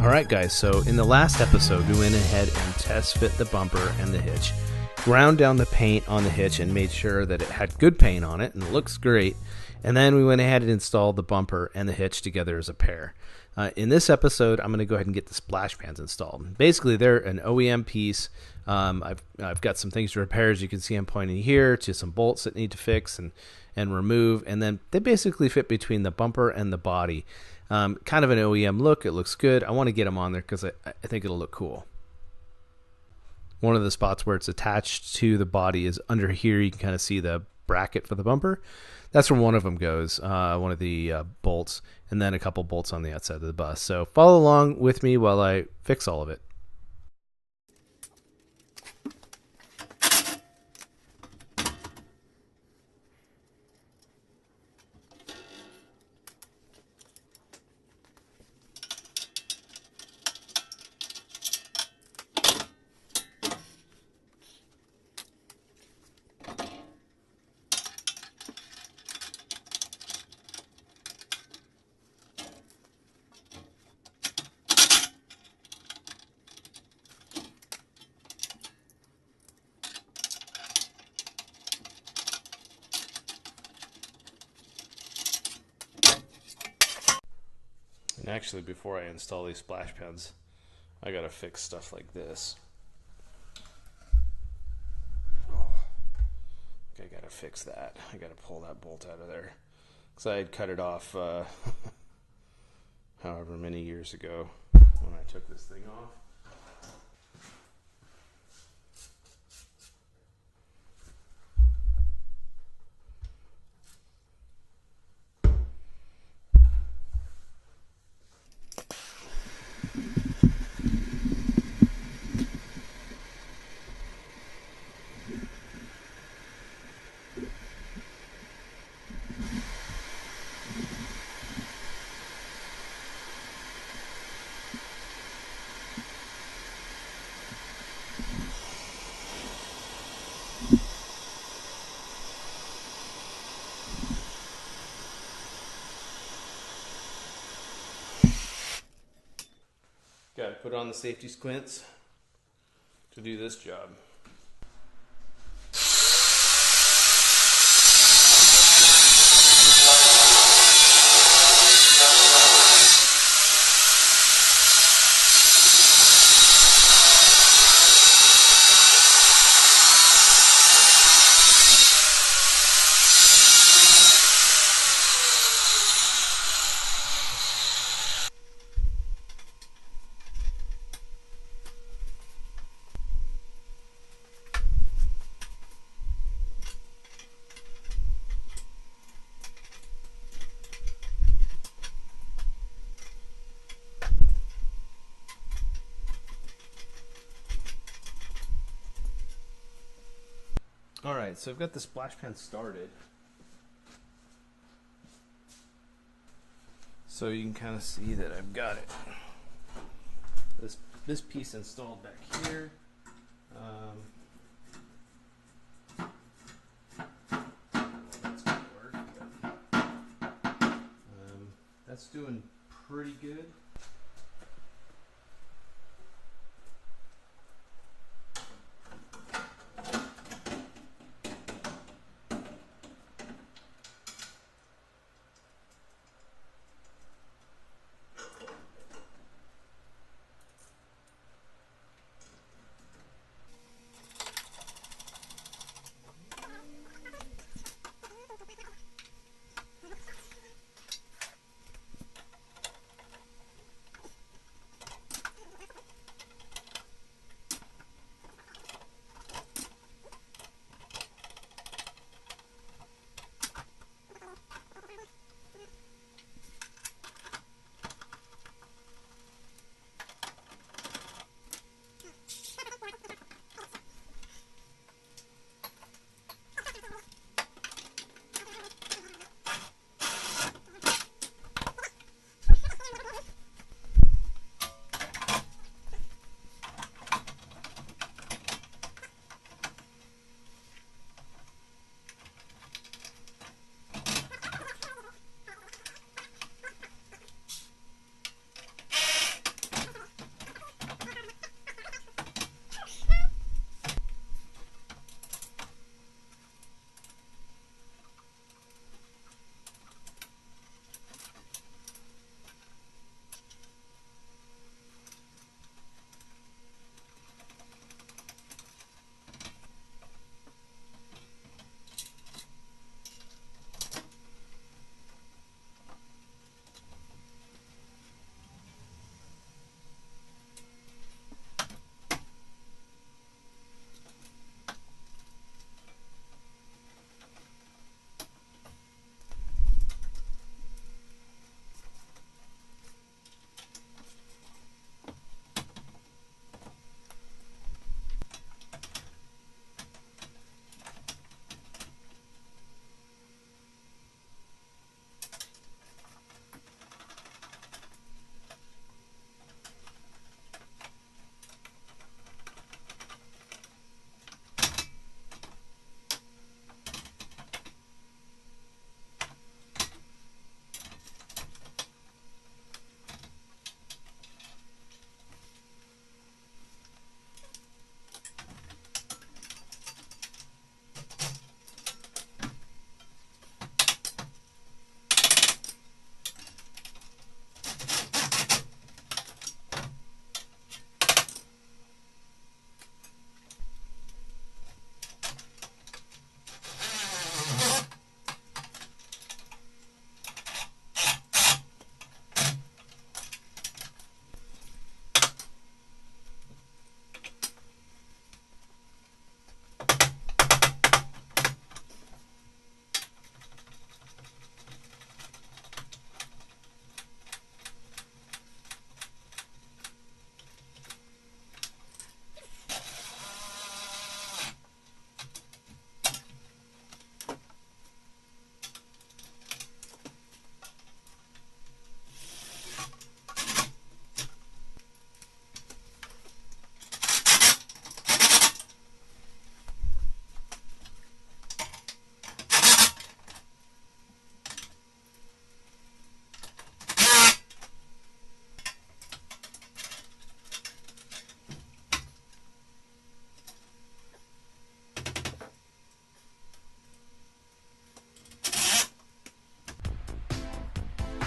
Alright guys, so in the last episode we went ahead and test fit the bumper and the hitch, ground down the paint on the hitch and made sure that it had good paint on it and it looks great, and then we went ahead and installed the bumper and the hitch together as a pair. In this episode I'm going to go ahead and get the splash pans installed. Basically they're an OEM piece. I've got some things to repair, as you can see I'm pointing here to some bolts that need to fix and remove, and then they basically fit between the bumper and the body. Kind of an OEM look. It looks good. I want to get them on there because I think it'll look cool. One of the spots where it's attached to the body is under here. You can kind of see the bracket for the bumper. That's where one of them goes, one of the bolts, and then a couple bolts on the outside of the bus. So follow along with me while I fix all of it. And actually, before I install these splash pads, I gotta fix stuff like this. Oh, I gotta fix that. I gotta pull that bolt out of there, because I had cut it off however many years ago when I took this thing off. Got to put on the safety squints to do this job. Alright, so I've got the splash pan started. So you can kind of see that I've got it. This piece installed back here. That's gonna work. That's doing pretty good.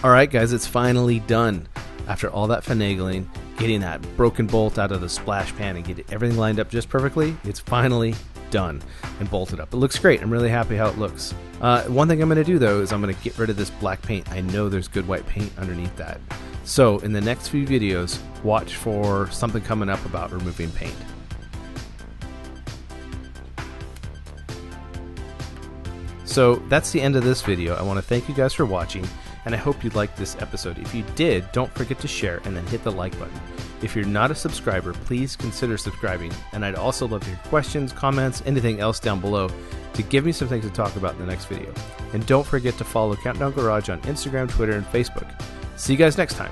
Alright guys, it's finally done. After all that finagling, getting that broken bolt out of the splash pan and getting everything lined up just perfectly, it's finally done and bolted up. It looks great. I'm really happy how it looks. One thing I'm going to do though is I'm going to get rid of this black paint. I know there's good white paint underneath that. So in the next few videos, watch for something coming up about removing paint. So that's the end of this video. I want to thank you guys for watching, and I hope you liked this episode. If you did, don't forget to share and then hit the like button. If you're not a subscriber, please consider subscribing, and I'd also love your questions, comments, anything else down below to give me some things to talk about in the next video. And don't forget to follow Countdown Garage on Instagram, Twitter, and Facebook. See you guys next time.